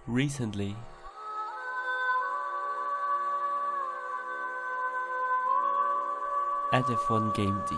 recently. At F1 Game D.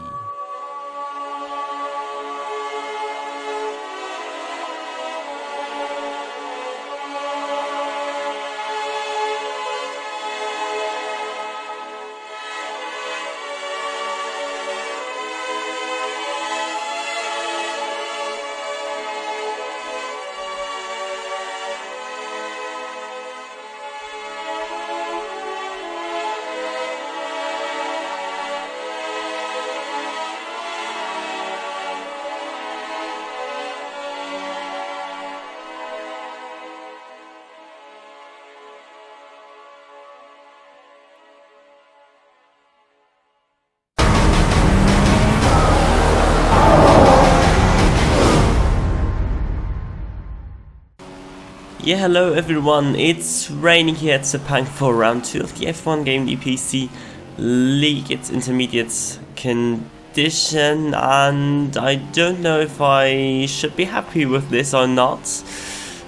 Yeah, hello everyone, it's raining here at Sepang for round 2 of the F1 Game D PC League. It's intermediate condition and I don't know if I should be happy with this or not.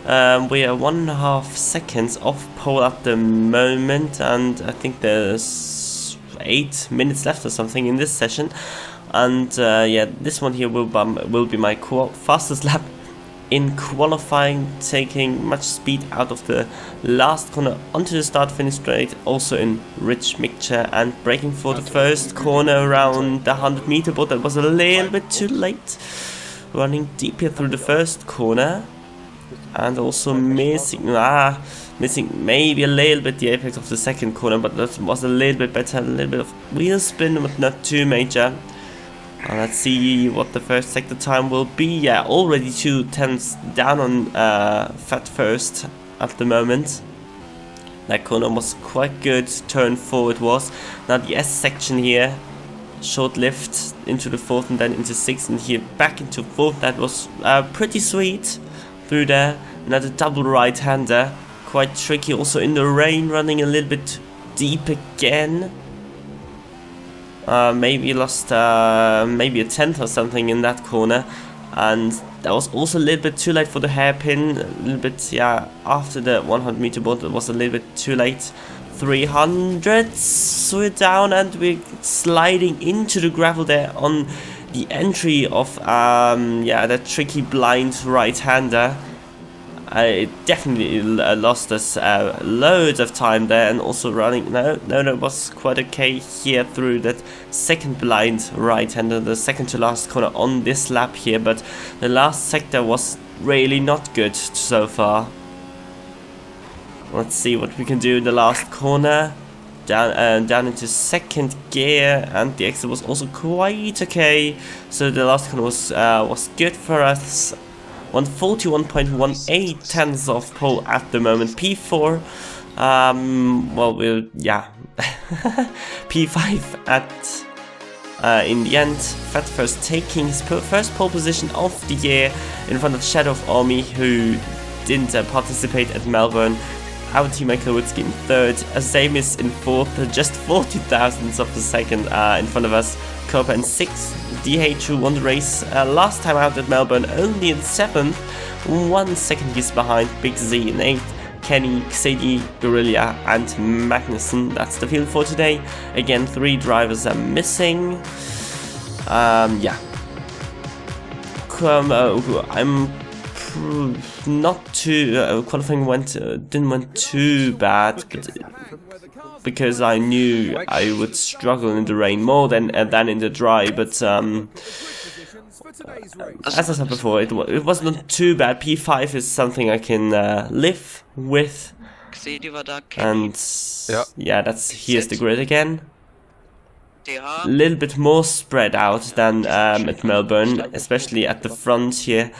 We are 1.5 seconds off pole at the moment and I think there's 8 minutes left or something in this session. And yeah, this one here will be my fastest lap in qualifying, taking much speed out of the last corner onto the start-finish straight, also in rich mixture, and braking for the first corner around the 100-meter board. That was a little bit too late, running deep here through the first corner, and also missing maybe a little bit the apex of the second corner, but that was a little bit better, a little bit of wheel spin, but not too major. Let's see what the first sector time will be. Yeah, already 2 tenths down on Fat First at the moment. That corner was quite good, turn 4 it was. Now the S section here, short lift into the 4th and then into 6th and here back into 4th. That was pretty sweet through there. Another double right-hander, quite tricky also in the rain, running a little bit deep again. Maybe lost maybe a tenth or something in that corner, and that was also a little bit too late for the hairpin. A little bit, yeah, after the 100-meter board, it was a little bit too late. 300, so we're down and we're sliding into the gravel there on the entry of yeah, that tricky blind right-hander. It definitely lost us loads of time there, and also running. No, it was quite okay here through that second blind right-hander, the second to last corner on this lap here. But the last sector was really not good so far. Let's see what we can do in the last corner. Down into second gear, and the exit was also quite okay. So the last corner was good for us. 141.18 tenths of pole at the moment. P4, well, yeah, P5 at in the end. Fat First taking his first pole position of the year in front of Shadow of Army, who didn't participate at Melbourne. Our teammate Klowitzki in 3rd, Azamis in 4th, just 40 thousandths of a second in front of us. Copa in 6th, DH who won the race last time out at Melbourne, only in 7th, 1 second he's behind. Big Z in 8th, Kenny, Xedi, Gorilla and Magnussen. That's the field for today. Again, 3 drivers are missing. Yeah. I'm not too qualifying didn't went too bad, but because I knew I would struggle in the rain more than in the dry. But as I said before, it was not too bad. P5 is something I can live with, and yeah, here's the grid again. A little bit more spread out than at Melbourne, especially at the front here.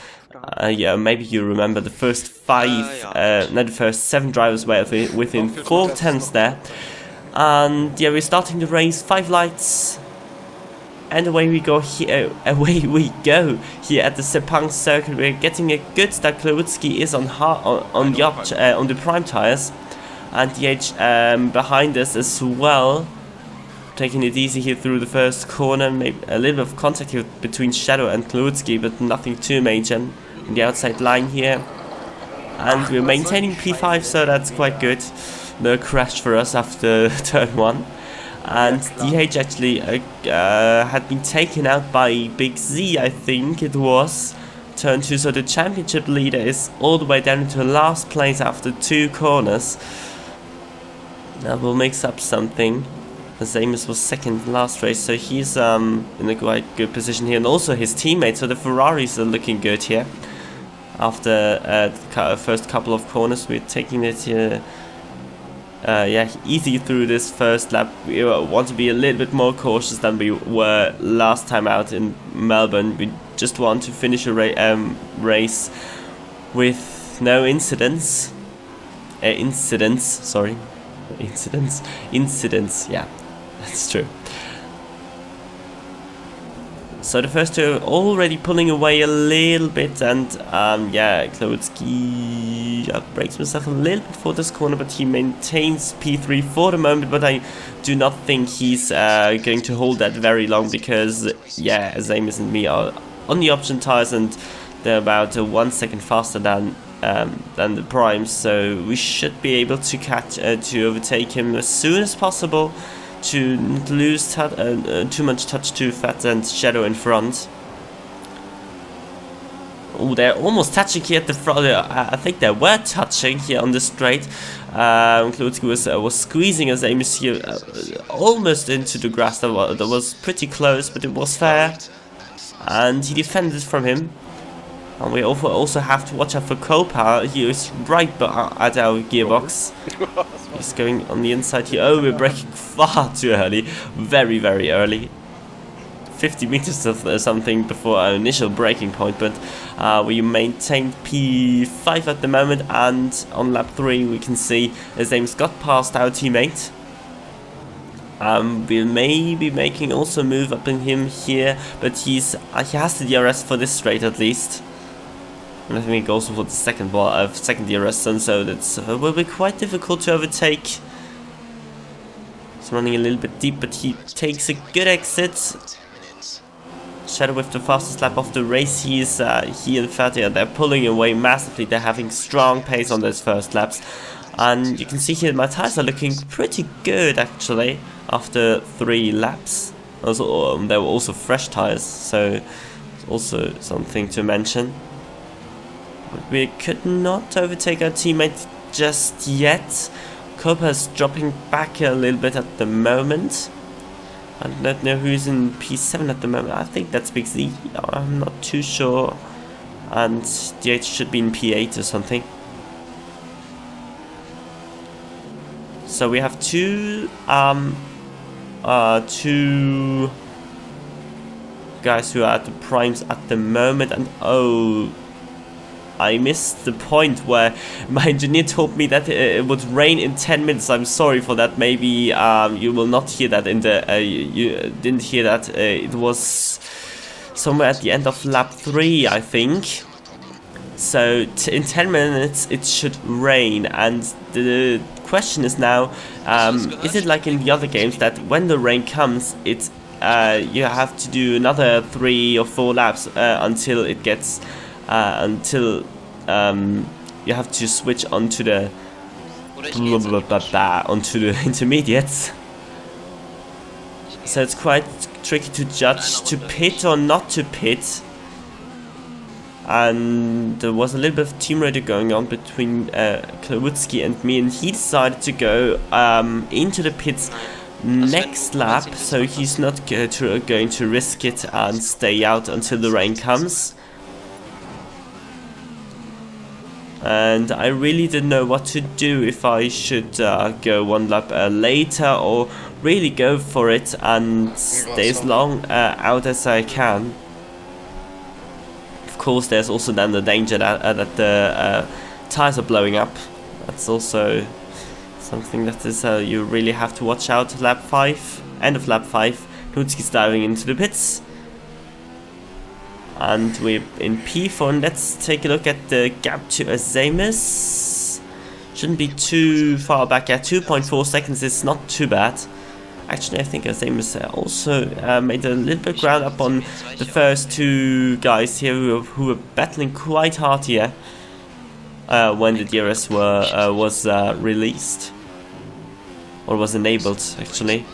Yeah, maybe you remember the first 7 drivers were within 4 tenths there. And yeah, we're starting the race, 5 lights, and away we go here. Away we go here at the Sepang circuit. We're getting a good start. Klowitzki is on the prime tires, and DH behind us as well, taking it easy here through the first corner. Maybe a little bit of contact here between Shadow and Klowitzki, but nothing too major. In the outside line here, and we're maintaining P5, so that's quite good. No crash for us after turn 1. And DH actually had been taken out by Big Z, I think it was, turn 2, so the championship leader is all the way down to last place after 2 corners. That will mix up something. Amos was second last race, so he's in a quite good position here, and also his teammates, so the Ferraris are looking good here. After the first couple of corners, we're taking it here. Yeah, easy through this first lap. We want to be a little bit more cautious than we were last time out in Melbourne. We just want to finish a race with no incidents. Incidents, yeah, that's true. So the first 2 are already pulling away a little bit, and yeah, Klodzki breaks himself a little bit for this corner, but he maintains P3 for the moment. But I do not think he's going to hold that very long, because yeah, Amos and me are on the option tires, and they're about 1 second faster than the primes, so we should be able to to overtake him as soon as possible, to not lose too much touch to Fat and Shadow in front. Oh, they're almost touching here at the front. I think they were touching here on the straight. Klodzki was squeezing as Amos here almost into the grass. That was pretty close, but it was fair, and he defended from him. And we also have to watch out for Copa. He is right at our gearbox. He's going on the inside here. Oh, we're braking far too early. Very, very early. 50 meters of something before our initial braking point. But we maintained P5 at the moment. And on lap 3 we can see Amos got past our teammate. We may be making also a move up in him here. But he has the DRS for this straight at least. And I think also for the second DRS zone, so that will be quite difficult to overtake. He's running a little bit deep, but he takes a good exit. Shadow with the fastest lap of the race. He and Fatty, they're pulling away massively. They're having strong pace on those first laps, and you can see here my tires are looking pretty good actually after 3 laps. Also, there were also fresh tires, so also something to mention. But we could not overtake our teammate just yet. Copa's dropping back a little bit at the moment. I don't know who's in P7 at the moment. I think that's Big Z. I'm not too sure. And DH should be in P8 or something. So we have two guys who are at the primes at the moment, and oh, I missed the point where my engineer told me that it would rain in 10 minutes. I'm sorry for that. Maybe you will not hear that in the you didn't hear that. It was somewhere at the end of lap 3, I think. So in 10 minutes it should rain, and the question is now, is it like in the other games that when the rain comes, it's you have to do another 3 or 4 laps until it gets until you have to switch onto the onto the intermediates. So it's quite tricky to judge to pit or not to pit. And there was a little bit of team radio going on between Klodzki and me, and he decided to go into the pits next lap, so he's not going to risk it and stay out until the rain comes. And I really didn't know what to do, if I should go 1 lap later or really go for it and stay as long out as I can. Of course, there's also then the danger that the tires are blowing up. That's also something that is you really have to watch out. Lap 5, end of lap 5, Klodzki's diving into the pits. And we're in P4, and let's take a look at the gap to Amos. Shouldn't be too far back at 2.4 seconds, is not too bad. Actually, I think Amos also made a little bit of ground up on the first 2 guys here who were battling quite hard here. when the DRS was released, or was enabled actually.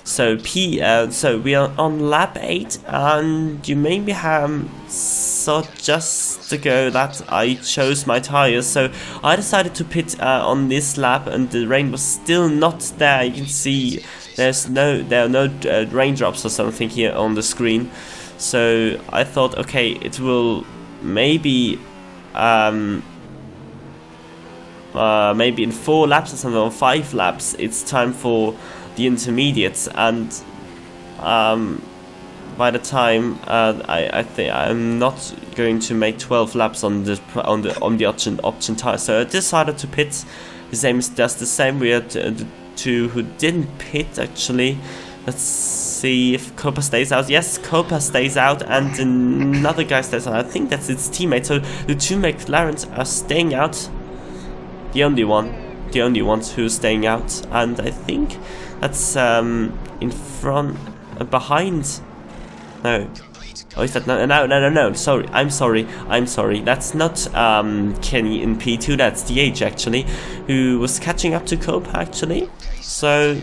So so we are on lap 8, and you maybe saw just ago that I chose my tires. So I decided to pit on this lap, and the rain was still not there. You can see there are no raindrops or something here on the screen. So I thought, okay, it will maybe maybe in 4 laps or something, or 5 laps, it's time for the intermediates, and by the time I think I'm not going to make 12 laps on the option tire, so I decided to pit. The same is just the same. We had the 2 who didn't pit actually. Let's see if Copa stays out. Yes, Copa stays out, and another guy stays out. I think that's its teammate. So the 2 McLarens are staying out. The only ones who are staying out, and I think that's in front, behind. No. Oh, is that no? Sorry, I'm sorry. That's not Kenny in P2. That's DH actually, who was catching up to Copa actually. So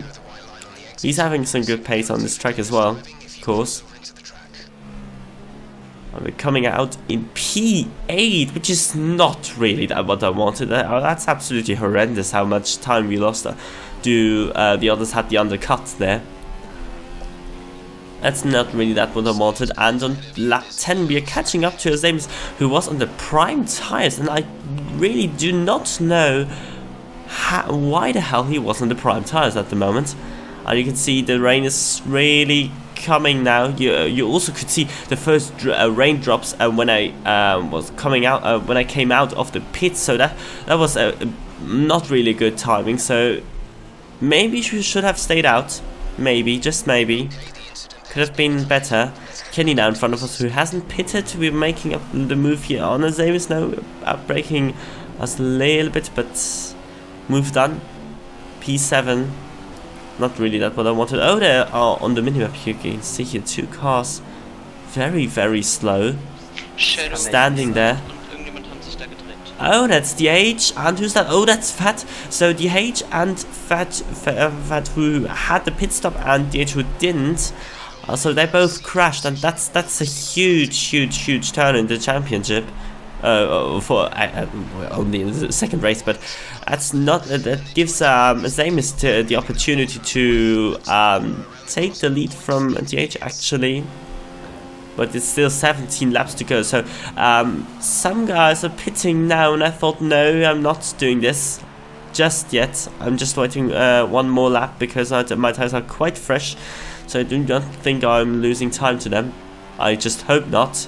he's having some good pace on this track as well, of course. And we're coming out in P8, which is not really what I wanted. That's absolutely horrendous how much time we lost. The others had the undercut there. That's not really that what I wanted. And on lap 10 we are catching up to Ycoms, who was on the prime tires, and I really do not know why the hell he was on the prime tires at the moment. And you can see the rain is really coming now. You also could see the first raindrops when I was coming out when I came out of the pit. So that was not really good timing. So maybe we should have stayed out. Maybe, just maybe. Could have been better. Kenny now in front of us, who hasn't pitted. We're making up the move here on Ycoms now, breaking us a little bit, but move done. P7. Not really that what I wanted. Oh, there are on the minimap you can see here 2 cars, very, very slow, standing there. Oh, that's DH, and who's that? Oh, that's Fat. So DH and Fat who had the pit stop, and DH who didn't. So they both crashed, and that's a huge turn in the championship. For only in the second race, but that's not that gives Ycoms the opportunity to take the lead from DH actually. But it's still 17 laps to go, so some guys are pitting now, and I thought, no, I'm not doing this just yet. I'm just waiting 1 more lap, because my tires are quite fresh, so I do not think I'm losing time to them. I just hope not.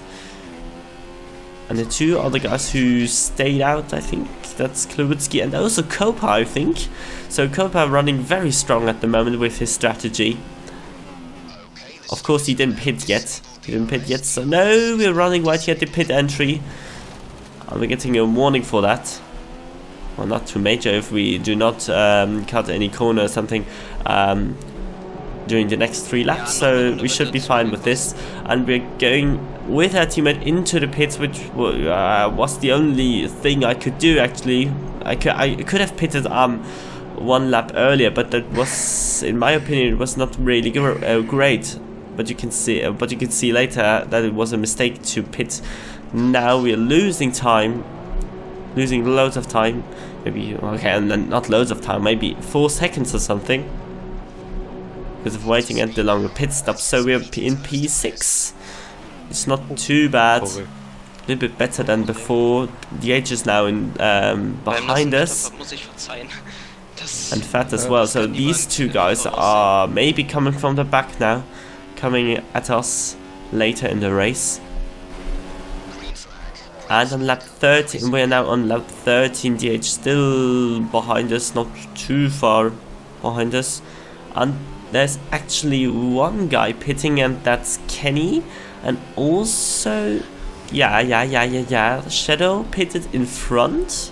And the 2 other guys who stayed out, I think that's Klubitsky and also Copa, I think. So Copa running very strong at the moment with his strategy. Of course he didn't pit yet. So no, we're running right here at the pit entry. And we're getting a warning for that. Well, not too major if we do not cut any corner or something during the next 3 laps, so we should be fine with this. And we're going with our teammate into the pits, which was the only thing I could do actually. I could have pitted 1 lap earlier, but that was, in my opinion, it was not really great. But you can see later that it was a mistake to pit. Now we're losing time, losing loads of time. Maybe, okay, and then not loads of time, maybe 4 seconds or something, because of waiting at the longer pit stop. So we're in P6. It's not too bad. A little bit better than before. DH is now in behind us. And Fat as well. So these 2 guys are maybe coming from the back now, coming at us later in the race. And on lap 13, we're now on lap 13. DH still behind us, not too far behind us. And there's actually 1 guy pitting, and that's Kenny. And also, yeah, Shadow pitted in front.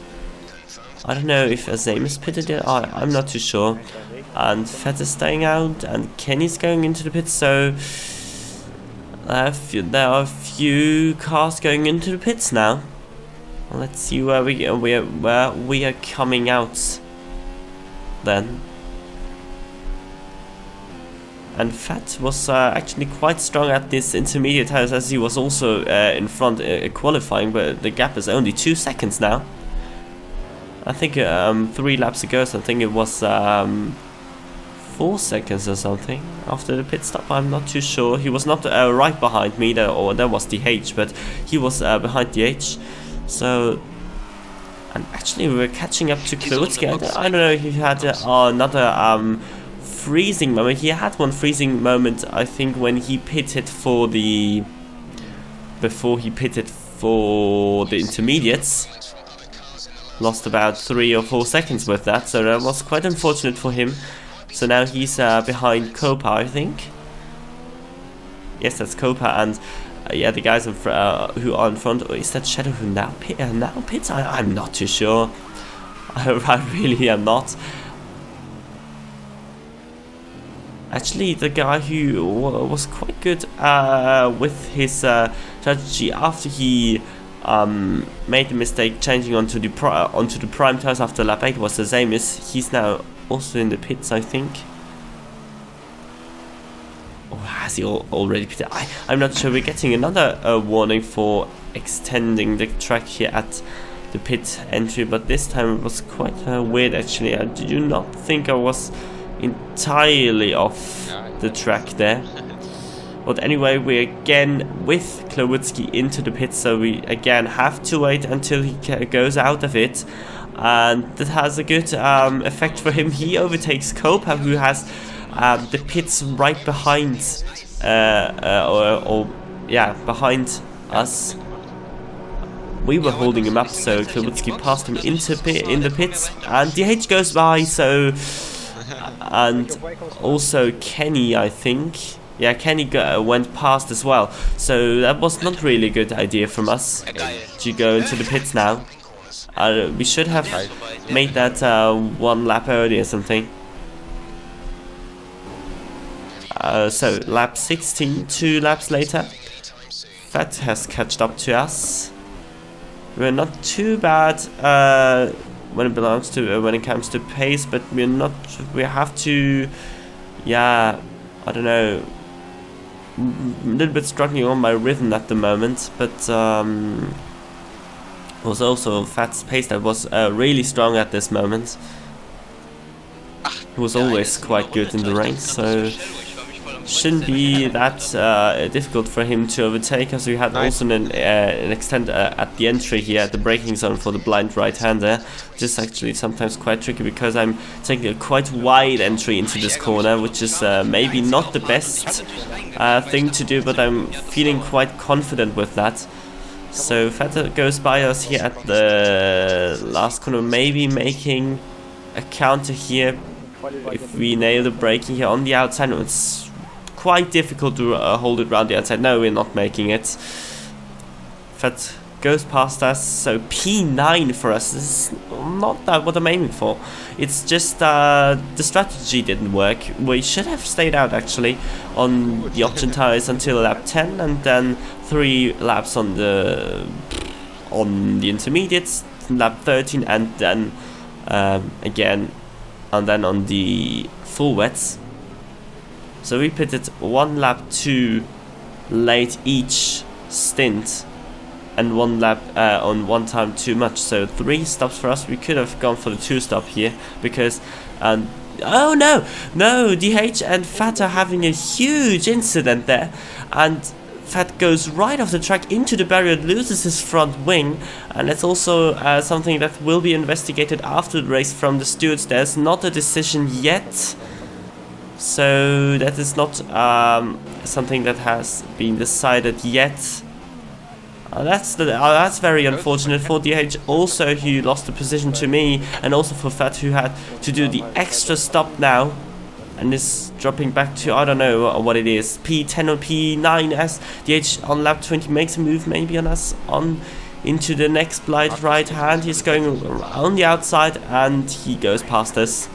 I don't know if Ycoms pitted yet. I'm not too sure. And Fett is staying out, and Kenny's going into the pit. So there are a few cars going into the pits now. Let's see where we are coming out then. And Fat was actually quite strong at this intermediate house, as he was also in front qualifying, but the gap is only 2 seconds now. I think 3 laps ago, so I think it was 4 seconds or something after the pit stop. I'm not too sure. He was not right behind me, or that was DH, but he was behind DH. So, and actually we were catching up to Klotsky. I don't know if he had another freezing moment. He had one freezing moment, I think, when he pitted for the intermediates. Lost about 3 or 4 seconds with that, so that was quite unfortunate for him. So now he's behind Copa, I think. Yes, that's Copa, and yeah, the guys who are in front. Or is that Shadow who now pits? I'm not too sure. I really am not. Actually, the guy who was quite good with his strategy after he made the mistake changing onto the prime tires after lap 8 was the same as he's now also in the pits, I think. Or has he already pitted? I'm not sure. We're getting another warning for extending the track here at the pit entry, but this time it was quite weird actually. I do not think I was entirely off the track there. But anyway, we're again with Klowodzki into the pit, so we again have to wait until he goes out of it, and that has a good effect for him. He overtakes Copa, who has the pits right behind, behind us. We were holding him up, so Klowodzki passed him in the pits, and DH goes by. So, and also Kenny, I think. Yeah, Kenny went past as well, so that was not really a good idea from us to go into the pits now. We should have made that 1 lap early or something. So lap 16, 2 laps later, Fat has catched up to us. We're not too bad when it comes to pace, but we're not. We have to, yeah, I don't know. A little bit struggling on my rhythm at the moment, but was also Fat's pace that was really strong at this moment. He was always quite good in the race, so shouldn't be that difficult for him to overtake us. We had also an extend at the entry here at the braking zone for the blind right-hander, which is actually sometimes quite tricky because I'm taking a quite wide entry into this corner, which is maybe not the best thing to do, but I'm feeling quite confident with that. So Fat goes by us here at the last corner, maybe making a counter here if we nail the braking here on the outside. It's quite difficult to hold it around the outside. No, we're not making it. Fat goes past us, so P9 for us. This is not that what I'm aiming for. It's just the strategy didn't work. We should have stayed out actually on the option tires until lap 10, and then 3 laps on the intermediates, lap 13, and then again, and then on the full wets. So we pitted 1 lap too late each stint, and 1 lap on 1 time too much. So 3 stops for us. We could have gone for the 2 stop here because, oh no, DH and Fat are having a huge incident there, and Fat goes right off the track into the barrier, loses his front wing, and it's also something that will be investigated after the race from the stewards. There's not a decision yet. So that is not something that has been decided yet. That's very unfortunate for DH. Also, he lost the position to me, and also for Fat, who had to do the extra stop now, and is dropping back to, I don't know what it is, P10 or P9 as DH on lap 20 makes a move maybe on us into the next blind right hand. He's going on the outside, and he goes past us.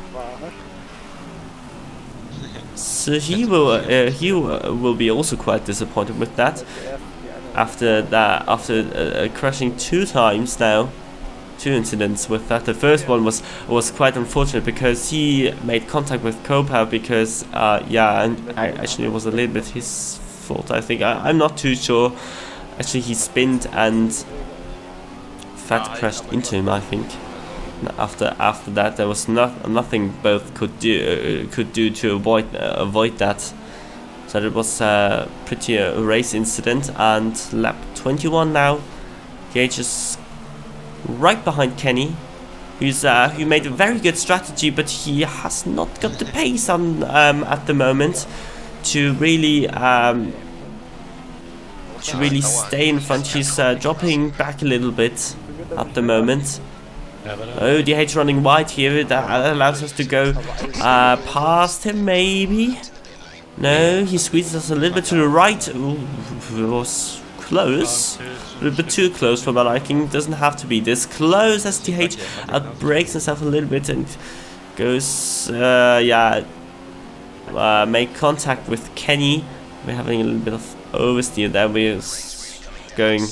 So he will be also quite disappointed with that. after that, after crashing 2 times now. 2 incidents with that. The first one was quite unfortunate because he made contact with Copa because yeah, and actually it was a little bit his fault, I think. I'm not too sure. Actually, he spinned and Fat crashed into him, I think. After that, there was nothing both could do to avoid that. So it was pretty a race incident. And lap 21 now. Gage is right behind Kenny, who made a very good strategy, but he has not got the pace on at the moment to really stay in front. He's dropping back a little bit at the moment. Oh, DH running wide here. That allows us to go past him, maybe. No, he squeezes us a little bit to the right. Ooh, it was close. A little bit too close for my liking. Doesn't have to be this close as DH outbreaks himself a little bit and goes, yeah, make contact with Kenny. We're having a little bit of oversteer there. We're going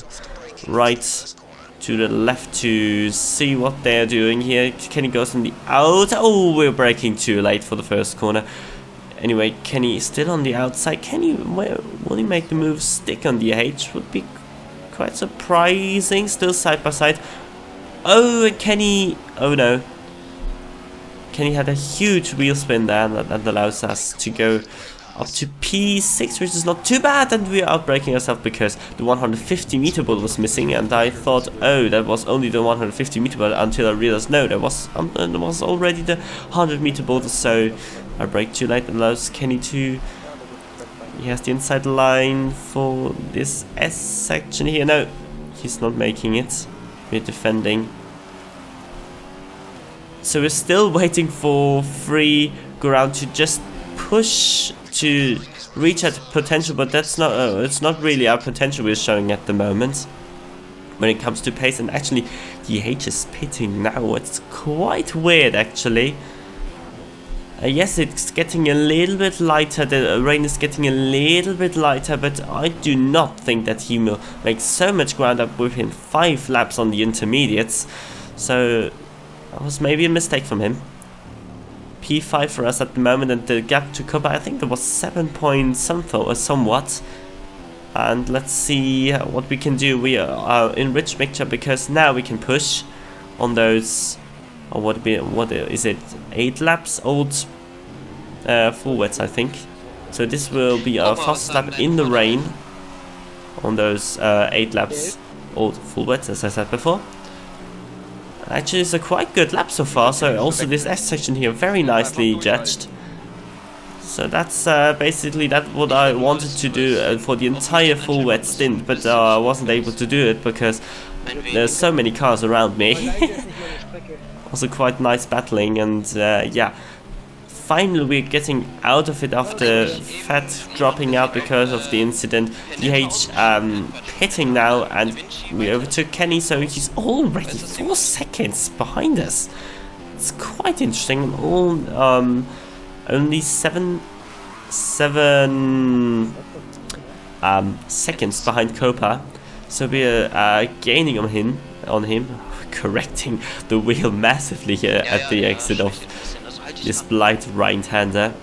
right to the left to see what they're doing here. Kenny goes on the out. Oh, we're braking too late for the first corner. Anyway, Kenny is still on the outside. Kenny, will he make the move stick on DH? Would be quite surprising. Still side by side. Oh, and Kenny. Oh no. Kenny had a huge wheel spin there that allows us to go up to P6, which is not too bad, and we are outbraking ourselves because the 150 meter ball was missing, and I thought, oh, that was only the 150 meter ball, until I realized no, there was already the 100 meter ball. So I brake too late and allows Kenny to. He has the inside line for this S section here. No, he's not making it. We're defending. So we're still waiting for free go around to just push to reach at potential, but that's not. It's not really our potential we're showing at the moment when it comes to pace. And actually, DH is pitting now. It's quite weird, actually. Yes, it's getting a little bit lighter. The rain is getting a little bit lighter, but I do not think that he will make so much ground up within 5 laps on the intermediates. So that was maybe a mistake from him. P5 for us at the moment, and the gap to Copa, I think there was 7 point something or somewhat. And let's see what we can do. We are in rich mixture because now we can push on those. Or what is it? 8 laps old full wets, I think. So this will be our fastest lap in the rain on those 8 laps old full wets, as I said before. Actually, it's a quite good lap so far. So also this S section here, very nicely judged. So that's basically what I wanted to do for the entire full wet stint, but I wasn't able to do it because there's so many cars around me. Also quite nice battling, and yeah, finally we're getting out of it after Fat dropping out because of the incident. DH pitting now, and we overtook Kenny, so he's already 4 seconds behind us. It's quite interesting. Only 7 seconds behind Copa, so we're gaining on him. Correcting the wheel massively here at the exit of this blind right-hander.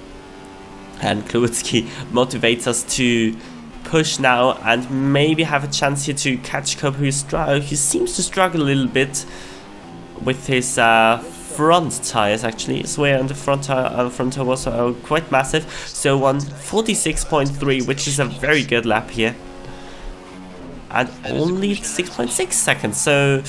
And Kluitsky motivates us to push now and maybe have a chance here to catch Copa, who seems to struggle a little bit with his front tires. Actually, his wear on the front tire was quite massive. So 1:46.3, which is a very good lap here, and only 6.6 seconds. So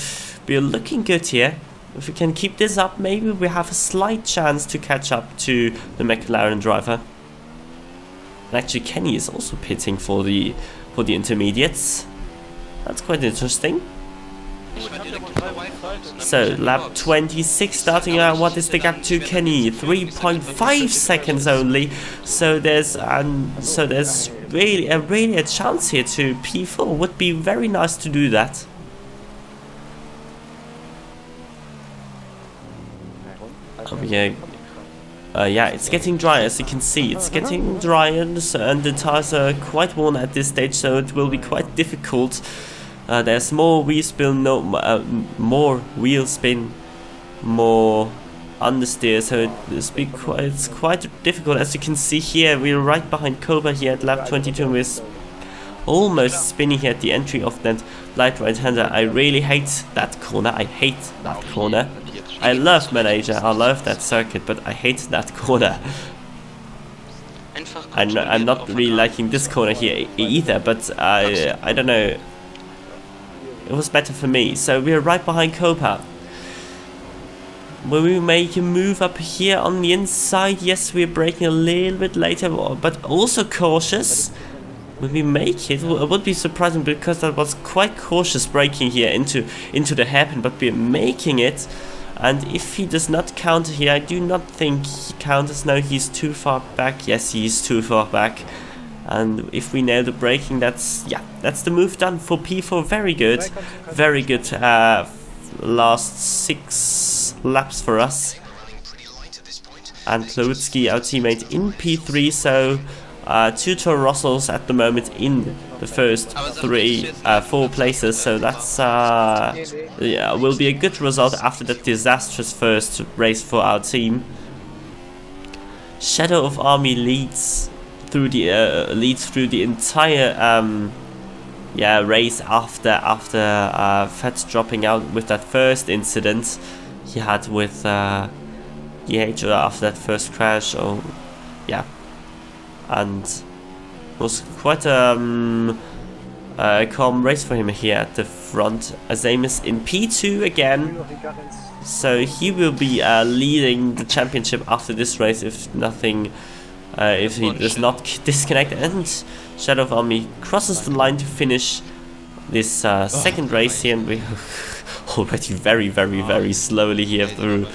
we're looking good here. If we can keep this up, maybe we have a slight chance to catch up to the McLaren driver. And actually, Kenny is also pitting for the intermediates. That's quite interesting. So lap 26 starting out. What is the gap to Kenny? 3.5 seconds only. So there's really a chance here to P4. Would be very nice to do that. yeah, it's getting dry, as you can see. It's getting dry, and the tires are quite worn at this stage, so it will be quite difficult. There's more wheel spin, more wheel spin, more understeer, so it's quite difficult. As you can see here, we're right behind Cobra here at lap 22, and we're almost spinning here at the entry of that light right-hander. I really hate that corner. I hate that corner. I love Malaysia, I love that circuit, but I hate that corner. I'm not really liking this corner here either, but I don't know. It was better for me. So we're right behind Cobra. Will we make a move up here on the inside? Yes, we're braking a little bit later, but also cautious. Will we make it? Well, it would be surprising, because that was quite cautious braking here into the hairpin, but we're making it. And if he does not counter here, I do not think he counters. No, he's too far back. Yes, he's too far back. And if we nail the braking, that's the move done for P4. Very good, very good. Last 6 laps for us. And Kloutski, our teammate, in P3. So 2 Toro Rossos at the moment in the first 4 places. So that's yeah, will be a good result after that disastrous first race for our team. Shadow of Army leads through the entire race after Fett dropping out with that first incident he had with DH, or after that first crash, or yeah, and it was quite a calm race for him here at the front. Azamis in P2 again, so he will be leading the championship after this race if nothing. If he does not disconnect, and Shadow of Army crosses the line to finish this second race here, and we're already very slowly here through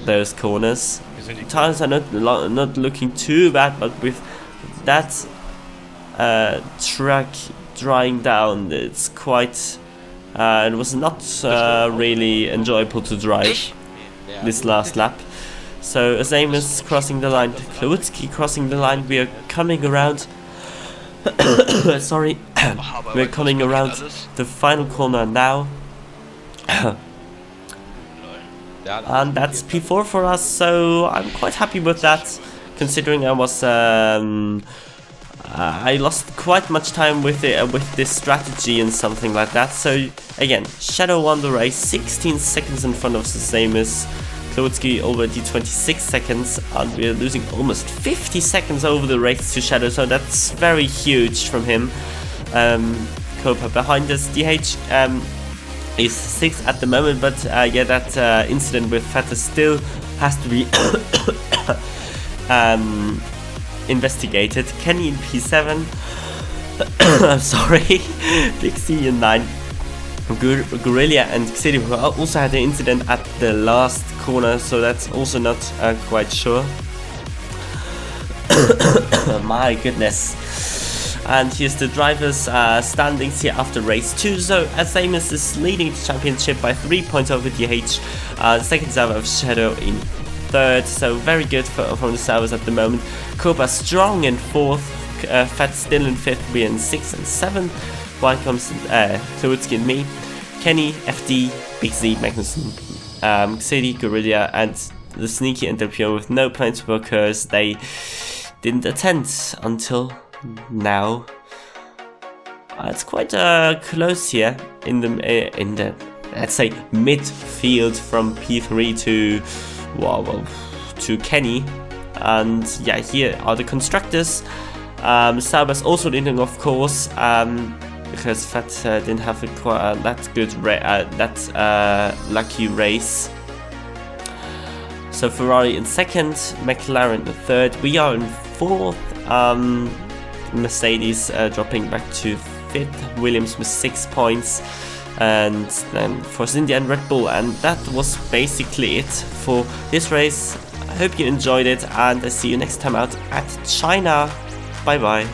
those corners. Tires are not looking too bad, but with that track drying down, it's quite. It was not really enjoyable to drive this last lap. So Azamis crossing the line, Kloutski crossing the line. We are coming around. Sorry, we're coming around the final corner now, and that's P4 for us. So I'm quite happy with that, considering I was I lost quite much time with this strategy and something like that. So again, Shadow won the race, 16 seconds in front of Azamis. Kloutski already 26 seconds, and we're losing almost 50 seconds over the race to Shadow, so that's very huge from him. Copa behind us, DH is 6th at the moment, but yeah, that incident with Feta still has to be investigated. Kenny in P7, I'm sorry, Big C in 9. Guerrilla and City also had an incident at the last corner, so that's also not quite sure. My goodness. And here's the drivers' standings here after race 2. So Azamis is leading the championship by 3 points over DH. Second server of Shadow in 3rd, so very good from the servers at the moment. Copa strong in 4th, Fat still in 5th, we in 6th and 7th. Ycoms, Kloutski and me. Kenny, FD, Big Z, Magnussen, City, Guerrilla, and the sneaky interviewer with no points because they didn't attend until now. It's quite close here in the let's say midfield from P3 to Kenny, and yeah, here are the constructors. Sauber's also leading, of course, because Fat didn't have that good lucky race. So Ferrari in 2nd, McLaren in 3rd, we are in 4th, Mercedes dropping back to 5th, Williams with 6 points, and then Force India and Red Bull. And that was basically it for this race. I hope you enjoyed it, and I see you next time out at China. Bye bye.